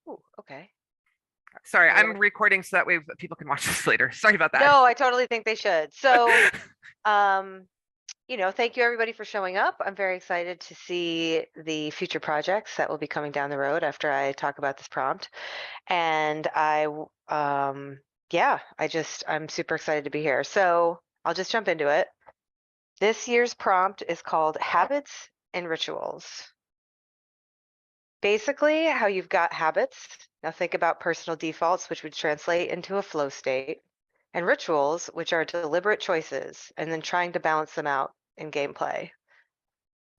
Ooh, okay. Sorry, Are we I'm recording so that way people can watch this later. Sorry about that. No, I totally think they should. So, um, thank you everybody for showing up. I'm very excited to see the future projects that will be coming down the road after I talk about this prompt. And yeah, I'm super excited to be here. So I'll just jump into it. This year's prompt is called Habits and Rituals. Basically, how you've got habits. Now think about personal defaults, which would translate into a flow state, and rituals, which are deliberate choices, and then trying to balance them out in gameplay.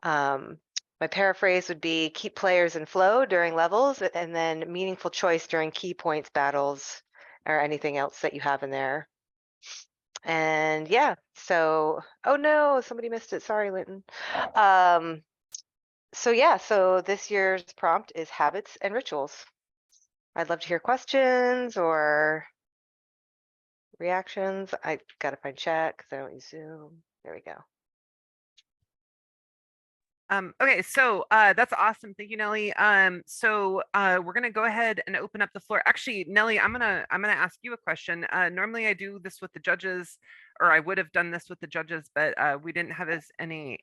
My paraphrase would be keep players in flow during levels, and then meaningful choice during key points, battles, or anything else that you have in there. And yeah, so, oh no, somebody missed it. Sorry, Linton. So yeah, so this year's prompt is habits and rituals. I'd love to hear questions or reactions. I gotta find chat because I don't use Zoom. There we go. Okay, so that's awesome. Thank you, Nelly. So we're gonna go ahead and open up the floor. Actually, Nelly, I'm gonna ask you a question. Normally I do this with the judges, or I would have done this with the judges, but we didn't have as any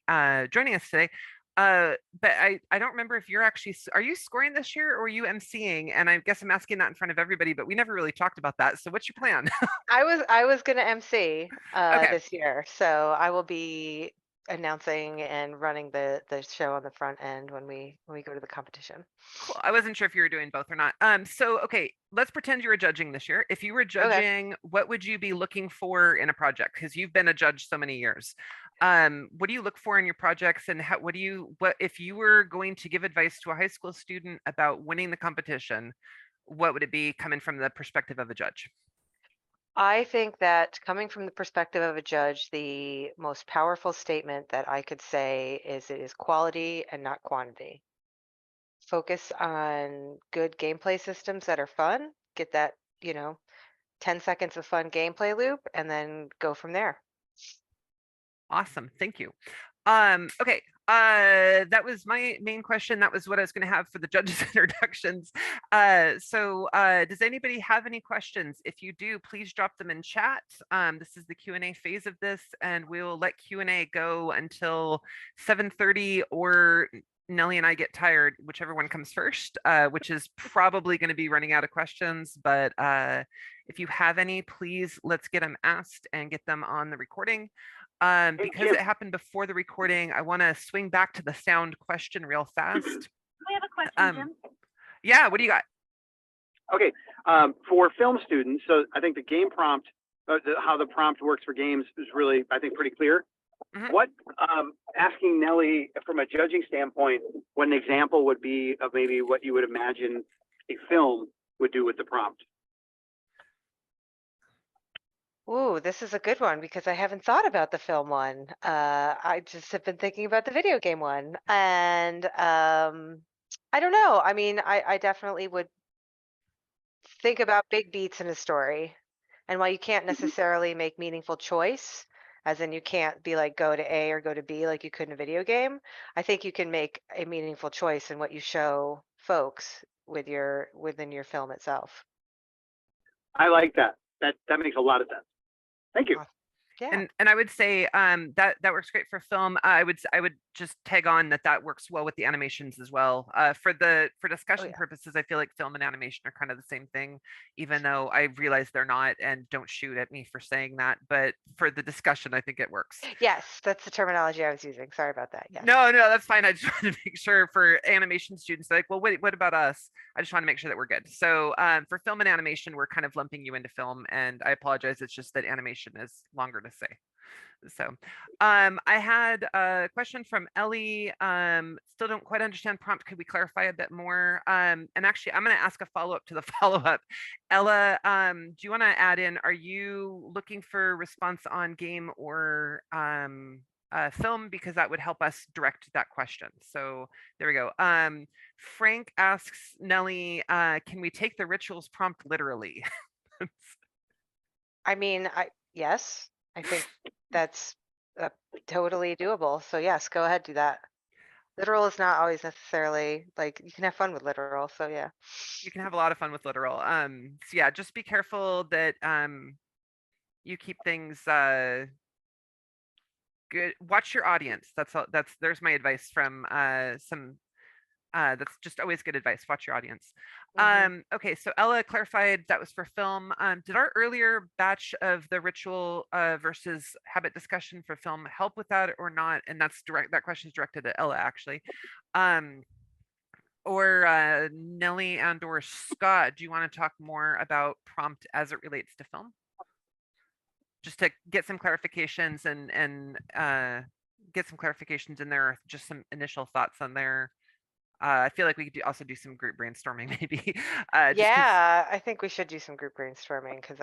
joining us today. But I don't remember if you're actually are you scoring this year or are you emceeing? And I guess I'm asking that in front of everybody, but we never really talked about that. So what's your plan? I was gonna MC Okay. this year, so I will be announcing and running the show on the front end when we go to the competition. Cool. I wasn't sure if you were doing both or not. So okay, let's pretend you were judging this year. If you were Okay. judging, what would you be looking for in a project? Because you've been a judge so many years. What do you look for in your projects, and what if you were going to give advice to a high school student about winning the competition? What would it be coming from the perspective of a judge? I think that coming from the perspective of a judge, the most powerful statement that I could say is it is quality and not quantity. Focus on good gameplay systems that are fun, get that, 10 seconds of fun gameplay loop, and then go from there. Awesome. Thank you. Okay. That was my main question. That was what I was going to have for the judges' introductions. Does anybody have any questions? If you do, please drop them in chat. This is the Q&A phase of this, and we'll let Q&A go until 7:30 or Nellie and I get tired, whichever one comes first, which is probably going to be running out of questions. But if you have any, please let's get them asked and get them on the recording. Hey, Because Jim, it happened before the recording, I want to swing back to the sound question real fast. I have a question, Um, Jim. yeah, what do you got? Okay, for film students, so I think the game prompt, how the prompt works for games is really, I think, pretty clear. Mhm. What, asking Nelly from a judging standpoint, what an example would be of maybe what you would imagine a film would do with the prompt? Ooh, this is a good one because I haven't thought about the film one. I just have been thinking about the video game one. And I don't know. I mean, I definitely would think about big beats in a story. And while you can't Mhm. necessarily make meaningful choice, as in you can't be like go to A or go to B like you could in a video game, I think you can make a meaningful choice in what you show folks within your film itself. I like that. That makes a lot of sense. Thank you. Aw- Yeah. And I would say that works great for film. I would just tag on that works well with the animations as well. For Oh discussion yeah. purposes, I feel like film and animation are kind of the same thing, even though I realize they're not. And don't shoot at me for saying that, but for the discussion, I think it works. Yes, that's the terminology I was using. Sorry about that. Yes. No, that's fine. I just wanted to make sure for animation students, like, well, wait, what about us? I just want to make sure that we're good. So for film and animation, we're kind of lumping you into film, and I apologize. It's just that animation is longer to say. So I had a question from Ellie. Still don't quite understand prompt. Could we clarify a bit more? And actually, I'm going to ask a follow up to the follow up. Ella, do you want to add in? Are you looking for response on game or film? Because that would help us direct that question. So there we go. Frank asks Nellie, can we take the rituals prompt literally? I mean, yes, I think that's totally doable. So yes, go ahead, do that. Literal is not always necessarily like you can have fun with literal. So yeah. You can have a lot of fun with literal. So yeah, just be careful that you keep things good. Watch your audience. That's all. There's my advice from some that's just always good advice. Watch your audience. Mhm. Okay, so Ella clarified that was for film. Did our earlier batch of the ritual versus habit discussion for film help with that or not? And that's direct. That question is directed to Ella actually. Um, or Nellie and or Scott, do you want to talk more about prompt as it relates to film? Just to get some clarifications and get some clarifications in there, just some initial thoughts on there. I feel like we could also do some group brainstorming maybe. Just because Yeah, I think we should do some group brainstorming because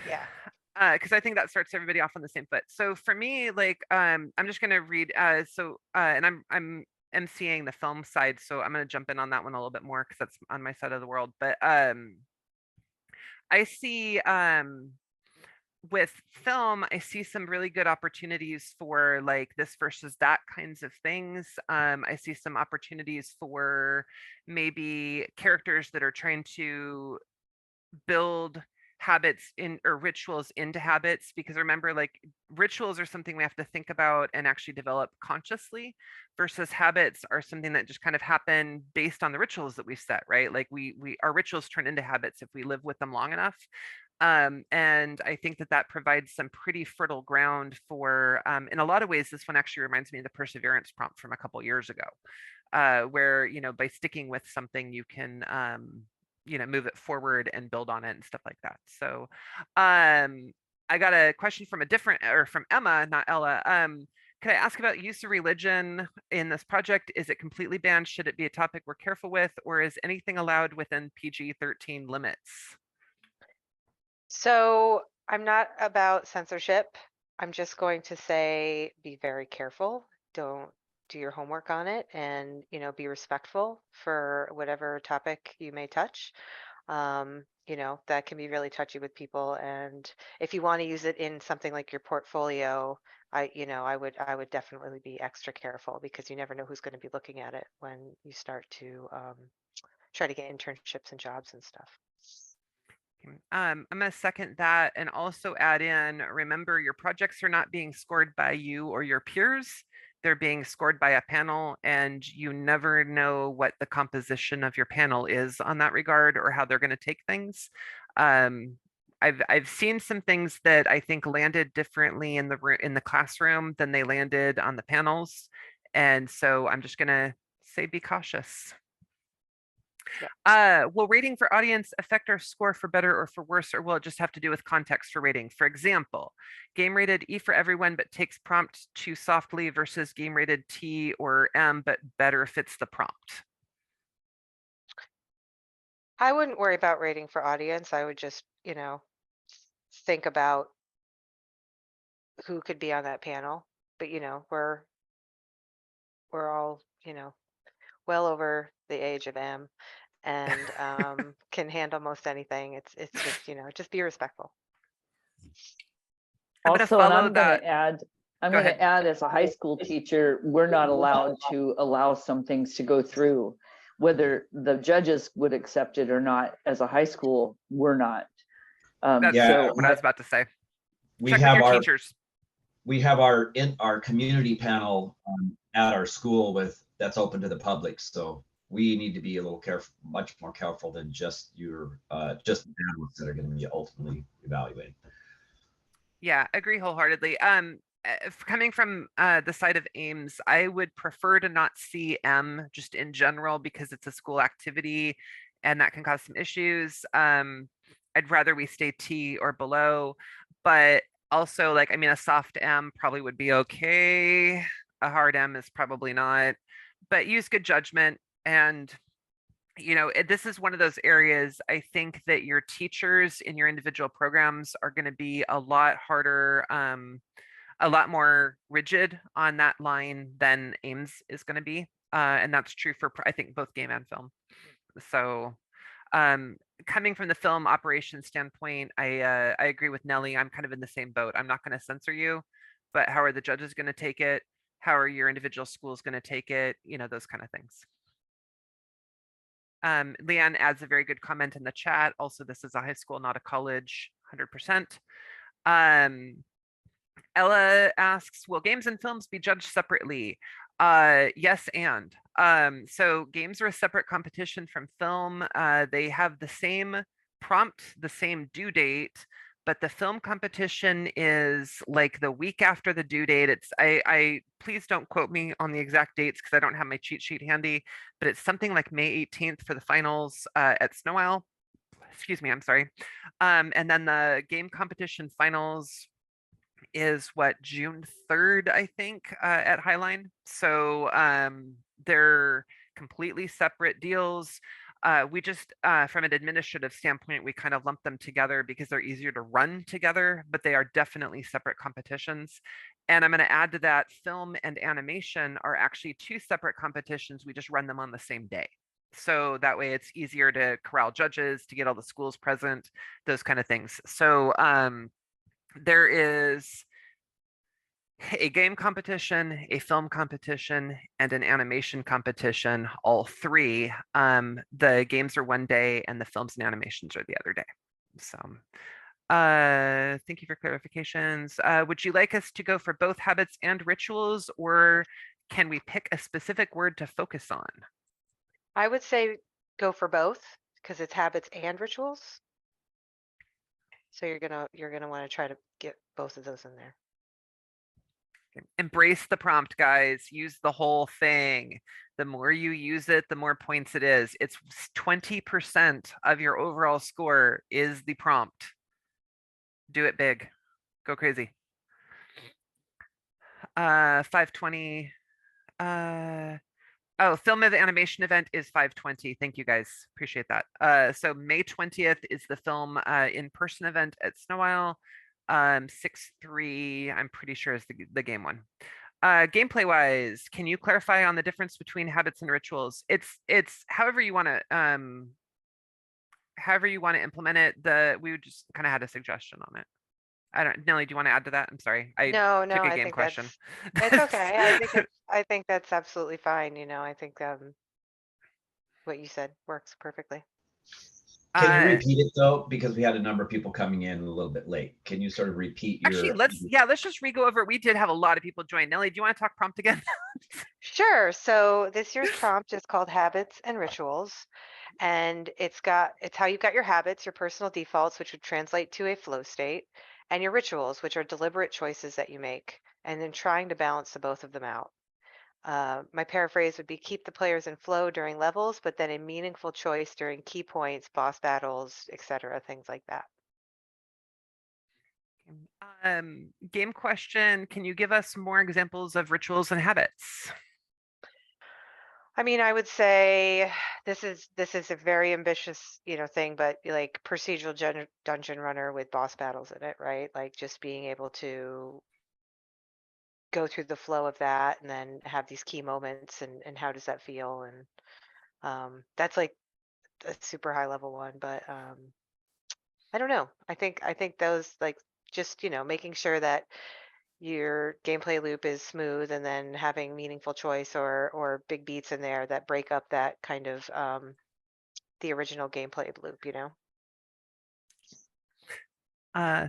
yeah. because I think that starts everybody off on the same foot. So for me, like I'm just gonna read and I'm emceeing the film side, so I'm gonna jump in on that one a little bit more because that's on my side of the world. But I see with film, I see some really good opportunities for like this versus that kinds of things. I see some opportunities for maybe characters that are trying to build habits in or rituals into habits, because remember, like, rituals are something we have to think about and actually develop consciously, versus habits are something that just kind of happen based on the rituals that we've set, right? Like we our rituals turn into habits if we live with them long enough. And I think that that provides some pretty fertile ground for in a lot of ways. This one actually reminds me of the perseverance prompt from a couple years ago, where, you know, by sticking with something you can you know, move it forward and build on it and stuff like that. So I got a question from a different, or from Emma, not Ella. Could I ask about use of religion in this project? Is it completely banned? Should it be a topic we're careful with, or is anything allowed within PG-13 limits? So I'm not about censorship. I'm just going to say be very careful. Don't do your homework on it and, you know, be respectful for whatever topic you may touch. You know, that can be really touchy with people. And if you want to use it in something like your portfolio, I would definitely be extra careful because you never know who's going to be looking at it when you start to try to get internships and jobs and stuff. I'm going to second that and also add in, remember, your projects are not being scored by you or your peers. They're being scored by a panel, and you never know what the composition of your panel is on that regard or how they're going to take things. Um, I've seen some things that I think landed differently in the classroom than they landed on the panels, and so I'm just going to say be cautious. Will rating for audience affect our score for better or for worse, or will it just have to do with context for rating? For example, game rated E for everyone but takes prompt too softly versus game rated T or M but better fits the prompt. I wouldn't worry about rating for audience. I would just, you know, think about who could be on that panel. But, you know, we're all, you know, well over the age of M and can handle most anything. It's just, you know, just be respectful. I'm going to Also, and follow I'm going that. to add, I'm Go going ahead. to add, as a high school teacher, we're not allowed to allow some things to go through, whether the judges would accept it or not. As a high school, we're not. That's Yeah, what I was about to say. we Check with have your our teachers. our community panel at our school that's open to the public. So we need to be a little careful, much more careful than just your just the panelists that are going to be ultimately evaluating. Yeah, agree wholeheartedly. Coming from the side of AMES, I would prefer to not see M just in general because it's a school activity and that can cause some issues. I'd rather we stay T or below, but also, like, I mean, a soft M probably would be okay. A hard M is probably not, but use good judgment. And you know, this is one of those areas I think that your teachers in your individual programs are going to be a lot harder, a lot more rigid on that line than AMES is going to be. And that's true for, I think, both game and film. So coming from the film operations standpoint, I agree with Nellie. I'm kind of in the same boat. I'm not going to censor you, but how are the judges going to take it? How are your individual schools going to take it? You know, those kind of things. Leanne adds a very good comment in the chat. Also, this is a high school, not a college, 100%. Ella asks, will games and films be judged separately? Yes, and. So games are a separate competition from film. They have the same prompt, the same due date, but the film competition is like the week after the due date. I please don't quote me on the exact dates because I don't have my cheat sheet handy, but it's something like May 18th for the finals at Snow Isle. Excuse me, I'm sorry. And then the game competition finals is what, June 3rd, I think, at Highline. So they're completely separate deals. We just, from an administrative standpoint, we kind of lump them together because they're easier to run together, but they are definitely separate competitions. And I'm going to add to that, film and animation are actually two separate competitions. We just run them on the same day. So that way it's easier to corral judges, to get all the schools present, those kind of things. So there is a game competition, a film competition, and an animation competition, all three. The games are one day and the films and animations are the other day. So thank you for clarifications. Would you like us to go for both habits and rituals, or can we pick a specific word to focus on? I would say go for both because it's habits and rituals. So you're gonna want to try to get both of those in there. Embrace the prompt, guys. Use the whole thing. The more you use it, the more points it is. It's 20% of your overall score is the prompt. Do it big. Go crazy. 520. Oh, film of animation event is 520. Thank you guys. Appreciate that. So May 20th is the film in-person event at Snow Isle. 6-3, I'm pretty sure is the game one. Gameplay wise, can you clarify on the difference between habits and rituals? It's however you want to implement it. We would just kind of had a suggestion on it. I don't, Nelly, do you want to add to that? I'm sorry. I No, took a I game think question. it's okay. I think that's absolutely fine. You know, I think what you said works perfectly. Can you repeat it though? Because we had a number of people coming in a little bit late. Can you sort of repeat your? Actually, let's just re-go over it. We did have a lot of people join. Nelly, do you want to talk prompt again? Sure. So this year's prompt is called Habits and Rituals. And it's how you've got your habits, your personal defaults, which would translate to a flow state, and your rituals, which are deliberate choices that you make, and then trying to balance the both of them out. My paraphrase would be keep the players in flow during levels, but then a meaningful choice during key points, boss battles, etc., things like that. Game question, can you give us more examples of rituals and habits? I mean, I would say this is a very ambitious, thing, but like procedural dungeon runner with boss battles in it, right? Like just being able to go through the flow of that and then have these key moments and how does that feel? And that's like a super high level one, but I don't know. I think those like just, making sure that your gameplay loop is smooth and then having meaningful choice or big beats in there that break up that kind of the original gameplay loop,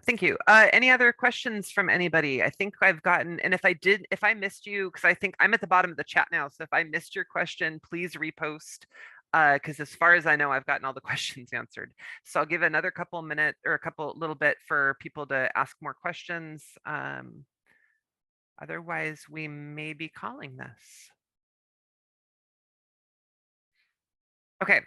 Thank you. Any other questions from anybody? I think I've gotten, and if I missed you, because I think I'm at the bottom of the chat now, so if I missed your question, please repost, because as far as I know, I've gotten all the questions answered. So I'll give another couple minutes or little bit for people to ask more questions. Otherwise, we may be calling this. Okay.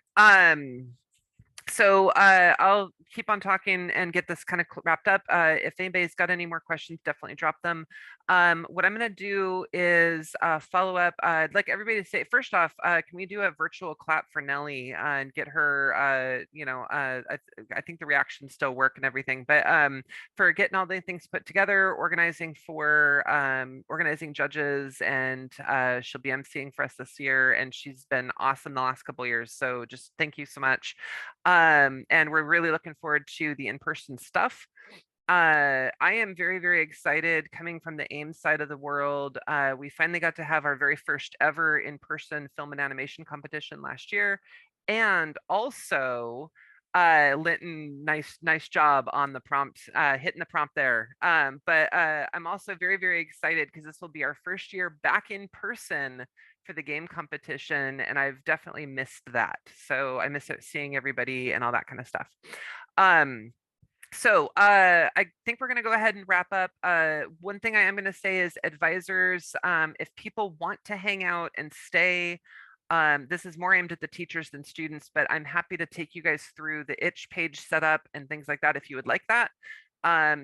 So I'll keep on talking and get this kind of wrapped up. If anybody's got any more questions, definitely drop them. What I'm going to do is follow up. I'd like everybody to say, first off, can we do a virtual clap for Nelly and get her, I think the reactions still work and everything, but for getting all the things put together, organizing judges, and she'll be emceeing for us this year. And she's been awesome the last couple of years. So just thank you so much. And we're really looking forward to the in-person stuff. I am very, very excited coming from the AMES side of the world. We finally got to have our very first ever in-person film and animation competition last year. And also, Linton, nice job on the prompt, hitting the prompt there. But I'm also very, very excited because this will be our first year back in person for the game competition, and I've definitely missed that. So I miss seeing everybody and all that kind of stuff. So I think we're going to go ahead and wrap up. One thing I am going to say is advisors, if people want to hang out and stay, this is more aimed at the teachers than students, but I'm happy to take you guys through the itch page setup and things like that if you would like that.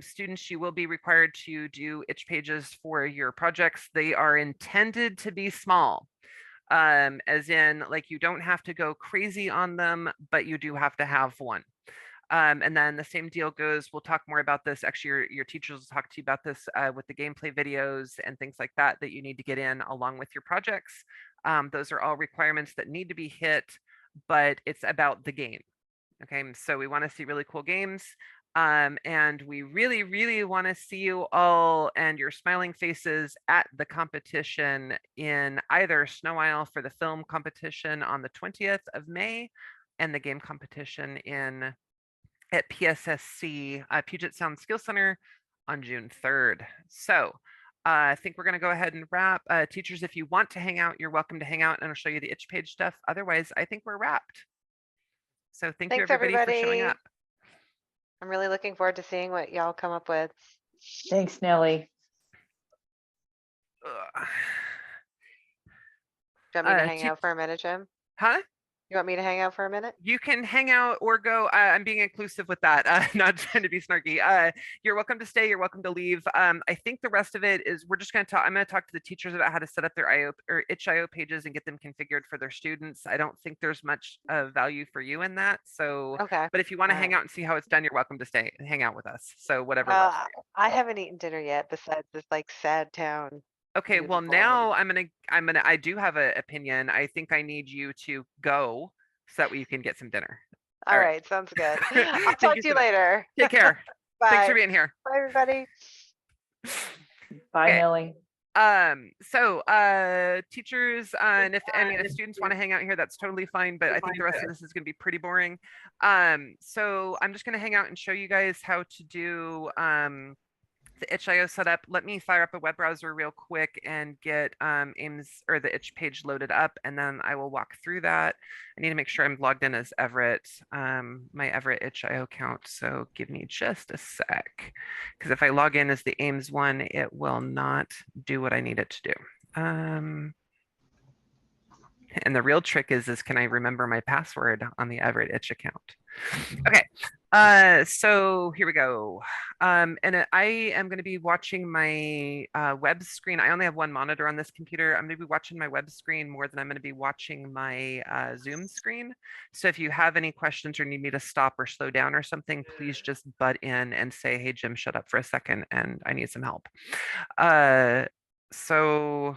Students, you will be required to do itch pages for your projects. They are intended to be small. As in, like, you don't have to go crazy on them, but you do have to have one. And then the same deal goes, we'll talk more about this. Actually, your teachers will talk to you about this with the gameplay videos and things like that that you need to get in along with your projects. Those are all requirements that need to be hit, but it's about the game. Okay, so we want to see really cool games. And we really, really want to see you all and your smiling faces at the competition in either Snow Isle for the film competition on the 20th of May and the game competition at PSSC, Puget Sound Skill Center on June 3rd. So I think we're going to go ahead and wrap. Teachers, if you want to hang out, you're welcome to hang out and I'll show you the itch page stuff. Otherwise, I think we're wrapped. So thank you Thanks, everybody for showing everybody. up. I'm really looking forward to seeing what y'all come up with. Thanks, Nellie. Ugh. Do you want me to hang Te- out for a minute, Jim? Huh? You want me to hang out for a minute? You can hang out or go. I'm being inclusive with that, not trying to be snarky. You're welcome to stay. You're welcome to leave. I think the rest of it is we're just going to talk. I'm going to talk to the teachers about how to set up their IO or itch.io pages and get them configured for their students. I don't think there's much value for you in that. So, Okay. but if you want to All hang right. out and see how it's done, you're welcome to stay and hang out with us. So whatever works for you. I haven't eaten dinner yet besides this like sad town. Okay, food well before I now leave. I do have an opinion. I think I need you to go so that way you can get some dinner. All right. right, sounds good. I'll Thank talk you to you so much. later. Take care. Thanks for Bye. being here. Bye, everybody. Bye, Okay. Nellie. Teachers, and if students want to hang out here, that's totally fine, but I think the rest of this is going to be pretty boring. So I'm just going to hang out and show you guys how to do the itch.io setup. Let me fire up a web browser real quick and get AMES or the itch page loaded up, and then I will walk through that. I need to make sure I'm logged in as Everett, my Everett itch.io account. So give me just a sec, because if I log in as the AMES one, it will not do what I need it to do. And the real trick is can I remember my password on the Everett itch account? Okay. So here we go. And I am going to be watching my web screen. I only have one monitor on this computer. I'm going to be watching my web screen more than I'm going to be watching my Zoom screen. So if you have any questions or need me to stop or slow down or something, please just butt in and say, hey, Jim, shut up for a second and I need some help. So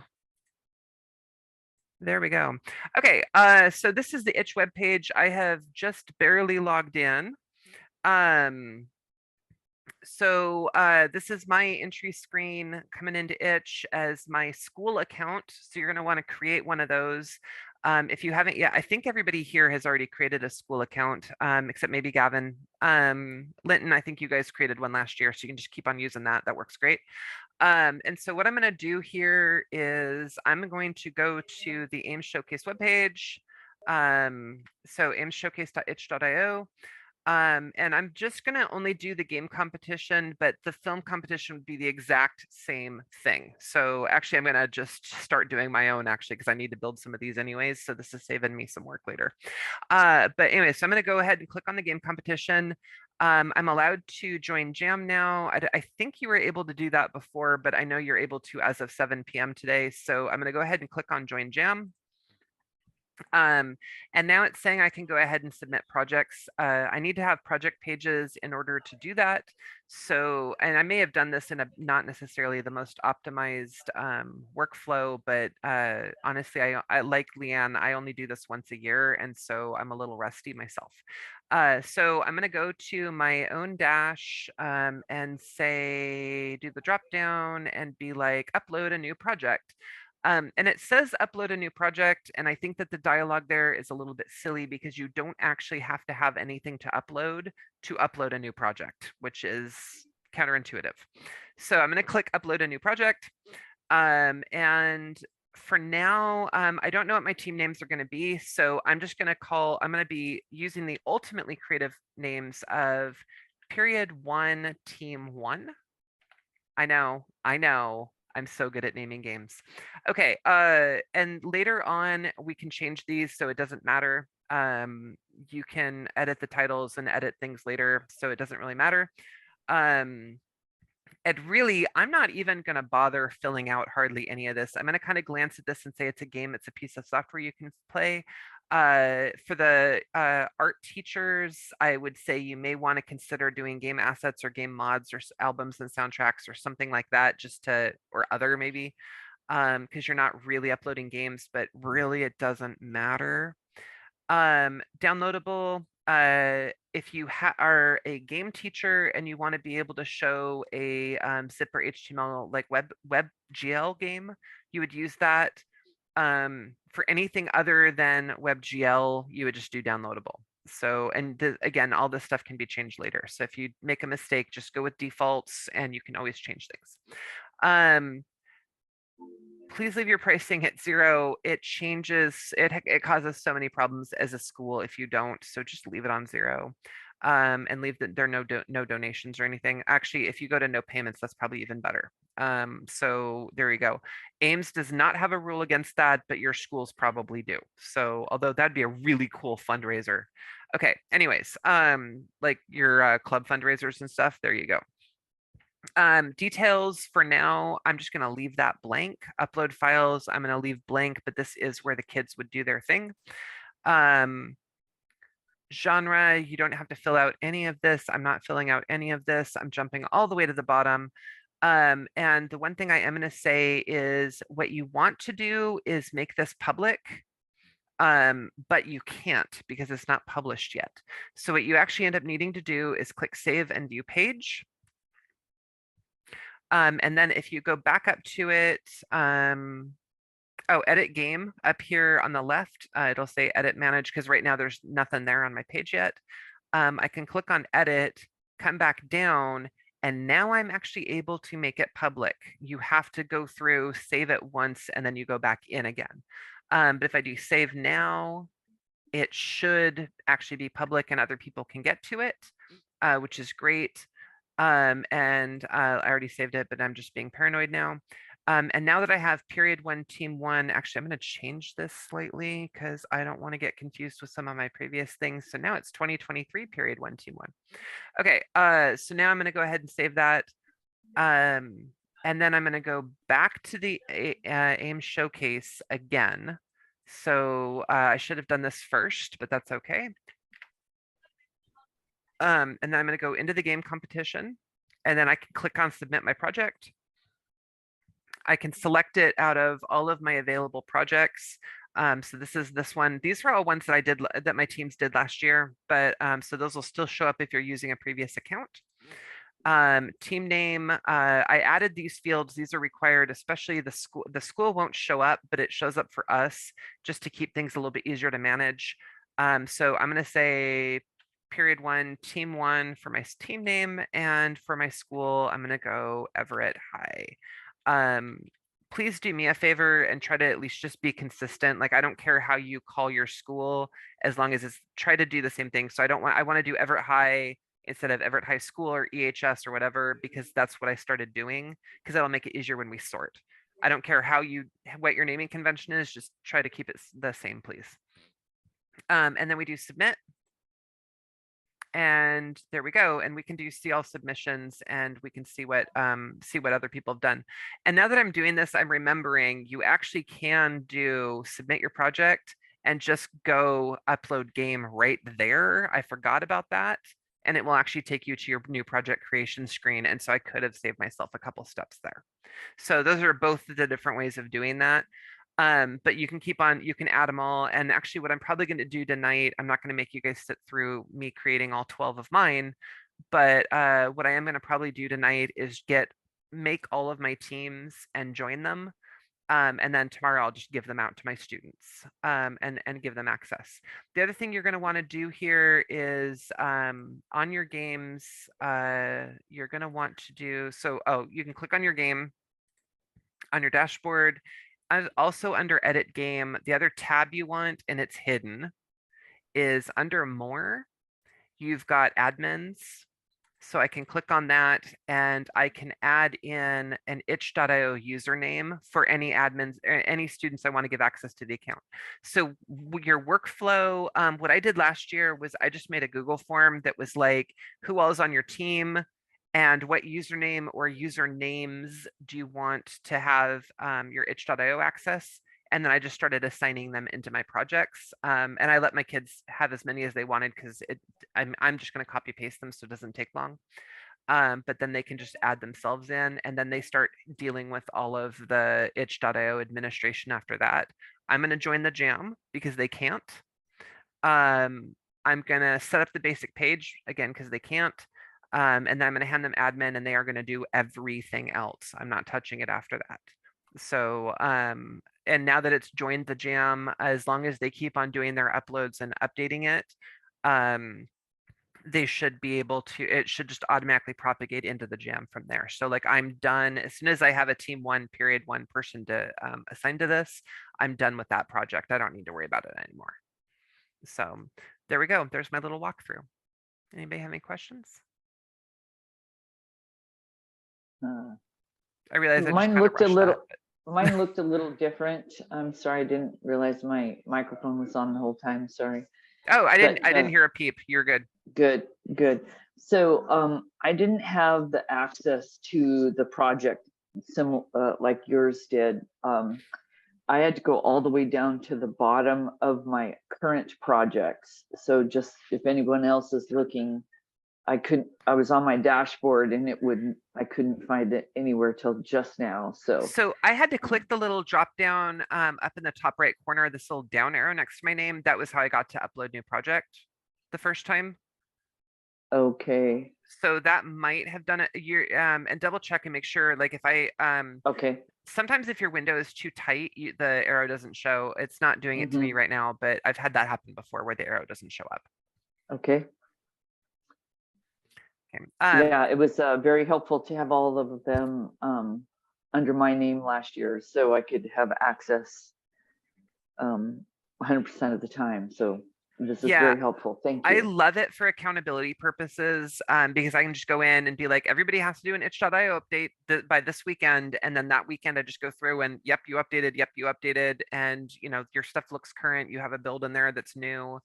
there we go. Okay, so this is the itch web page. I have just barely logged in. This is my entry screen coming into itch as my school account. So you're going to want to create one of those. If you haven't yet, I think everybody here has already created a school account, except maybe Gavin. Linton, I think you guys created one last year, so you can just keep on using that. That works great. And so what I'm going to do here is I'm going to go to the AMES Showcase webpage. So amesshowcase.itch.io. And I'm just going to only do the game competition, but the film competition would be the exact same thing. So actually, I'm going to just start doing my own actually, because I need to build some of these anyways. So this is saving me some work later. But anyway, so I'm going to go ahead and click on the game competition. I'm allowed to join Jam now. I think you were able to do that before, but I know you're able to as of 7 p.m. today. So I'm going to go ahead and click on Join Jam. And now it's saying I can go ahead and submit projects. I need to have project pages in order to do that. So, and I may have done this in a not necessarily the most optimized workflow, but honestly, I like Leanne, I only do this once a year, and so I'm a little rusty myself. So I'm going to go to my own dash and say, do the drop down and be like, upload a new project. And it says upload a new project. And I think that the dialogue there is a little bit silly because you don't actually have to have anything to upload a new project, which is counterintuitive. So I'm going to click upload a new project. And for now, I don't know what my team names are going to be. So I'm just going to be using the ultimately creative names of period 1, team 1. I know. I'm so good at naming games. Okay, and later on we can change these so it doesn't matter. You can edit the titles and edit things later, so it doesn't really matter. And really, I'm not even going to bother filling out hardly any of this. I'm going to kind of glance at this and say it's a game, it's a piece of software you can play. For the art teachers, I would say you may want to consider doing game assets or game mods or albums and soundtracks or something like that, just to, or other maybe, because you're not really uploading games, but really it doesn't matter. Downloadable, if you are a game teacher and you want to be able to show a zip or HTML like WebGL game, you would use that. For anything other than WebGL, you would just do downloadable. So, and again, all this stuff can be changed later. So if you make a mistake, just go with defaults and you can always change things. Please leave your pricing at 0. It changes, it causes so many problems as a school if you don't, so just leave it on 0. And leave there are no donations or anything. Actually, if you go to no payments, that's probably even better. So there you go. AMES does not have a rule against that, but your schools probably do. So although that'd be a really cool fundraiser. Okay, anyways, like your club fundraisers and stuff, there you go. Details for now, I'm just going to leave that blank. Upload files, I'm going to leave blank, but this is where the kids would do their thing. Genre, you don't have to fill out any of this. I'm not filling out any of this. I'm jumping all the way to the bottom. And the one thing I am going to say is what you want to do is make this public, but you can't because it's not published yet. So what you actually end up needing to do is click save and view page. And then if you go back up to it, edit game up here on the left, it'll say edit manage because right now there's nothing there on my page yet. I can click on edit, come back down, and now I'm actually able to make it public. You have to go through, save it once, and then you go back in again. But if I do save now, it should actually be public and other people can get to it, which is great. I already saved it, but I'm just being paranoid now. And now that I have period 1, team 1, actually, I'm going to change this slightly because I don't want to get confused with some of my previous things. So now it's 2023 period 1, team 1. Okay, so now I'm going to go ahead and save that. And then I'm going to go back to the AIM showcase again. So I should have done this first, but that's okay. And then I'm going to go into the game competition, and then I can click on submit my project. I can select it out of all of my available projects. So this is this one. These are all ones that I did, that my teams did last year, but so those will still show up if you're using a previous account. Team name, I added these fields. These are required, especially the school. The school won't show up, but it shows up for us just to keep things a little bit easier to manage. So I'm going to say period 1, team 1 for my team name, and for my school, I'm going to go Everett High. Please do me a favor and try to at least just be consistent. Like, I don't care how you call your school, as long as it's try to do the same thing. So I want to do Everett High instead of Everett High School or EHS or whatever, because that's what I started doing, because that'll make it easier when we sort. I don't care what your naming convention is, just try to keep it the same, please. And then we do submit. And there we go. And we can do see all submissions, and we can see what other people have done. And now that I'm doing this, I'm remembering you actually can do submit your project and just go upload game right there. I forgot about that. And it will actually take you to your new project creation screen. And so I could have saved myself a couple steps there. So those are both the different ways of doing that. But you can you can add them all. And actually what I'm probably going to do tonight, I'm not going to make you guys sit through me creating all 12 of mine. But what I am going to probably do tonight is make all of my teams and join them. And then tomorrow I'll just give them out to my students and give them access. The other thing you're going to want to do here is on your games, you're going to want to do, you can click on your game on your dashboard. And also under edit game, the other tab you want, and it's hidden, is under more, you've got admins. So I can click on that and I can add in an itch.io username for any admins or any students I want to give access to the account. So your workflow, what I did last year was I just made a Google form that was like, who all is on your team and what username or usernames do you want to have your itch.io access? And then I just started assigning them into my projects. And I let my kids have as many as they wanted because I'm just going to copy paste them so it doesn't take long. But then they can just add themselves in and then they start dealing with all of the itch.io administration after that. I'm going to join the jam because they can't. I'm going to set up the basic page again because they can't. And then I'm going to hand them admin and they are going to do everything else. I'm not touching it after that. So, and now that it's joined the jam, as long as they keep on doing their uploads and updating it, they should be able to, it should just automatically propagate into the jam from there. So like I'm done, as soon as I have a team one person to assign to this, I'm done with that project. I don't need to worry about it anymore. So there we go. There's my little walkthrough. Anybody have any questions? I realize I just Mine kind of looked a rushed little, that. mine looked a little different. I'm sorry, I didn't realize my microphone was on the whole time, sorry. Oh, I But, didn't hear a peep. You're good. Good, good. So I didn't have the access to the project like yours did. I had to go all the way down to the bottom of my current projects. So just if anyone else is looking, I was on my dashboard and I couldn't find it anywhere till just now. So I had to click the little drop down up in the top right corner, this little down arrow next to my name. That was how I got to upload new project the first time. Okay. So that might have done it. And double check and make sure, like if I Okay. sometimes if your window is too tight, the arrow doesn't show. It's not doing it to me right now, but I've had that happen before where the arrow doesn't show up. Okay. Okay. Yeah, it was very helpful to have all of them under my name last year, so I could have access 100% of the time. So this is very helpful. Thank you. I love it for accountability purposes because I can just go in and be like, everybody has to do an itch.io update by this weekend. And then that weekend, I just go through and yep, you updated. Yep, you updated. And you know, your stuff looks current. You have a build in there that's new.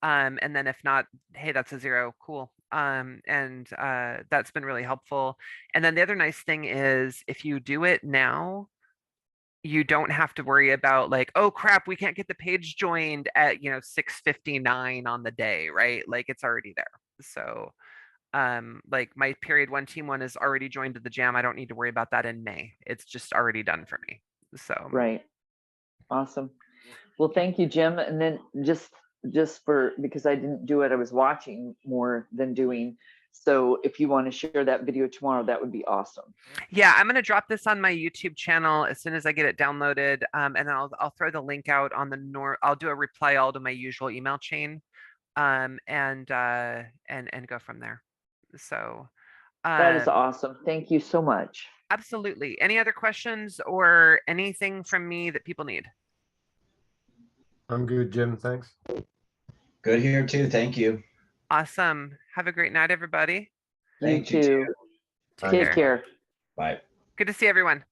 And then if not, hey, that's a 0. Cool. That's been really helpful. And then the other nice thing is if you do it now, you don't have to worry about like, oh crap, we can't get the page joined at 6:59 on the day, right? Like it's already there. So like my period 1 team 1 is already joined to the jam. I don't need to worry about that in May. It's just already done for me. So right. Awesome. Well, thank you, Jim. And then just because I didn't do it, I was watching more than doing. So if you want to share that video tomorrow, that would be awesome. Yeah, I'm going to drop this on my YouTube channel as soon as I get it downloaded. And then I'll throw the link out on I'll do a reply all to my usual email chain and go from there. So that is awesome. Thank you so much. Absolutely. Any other questions or anything from me that people need? I'm good, Jim. Thanks. Good here too. Thank you. Awesome. Have a great night, everybody. Thank you too. Take Take care. Bye. Good to see everyone.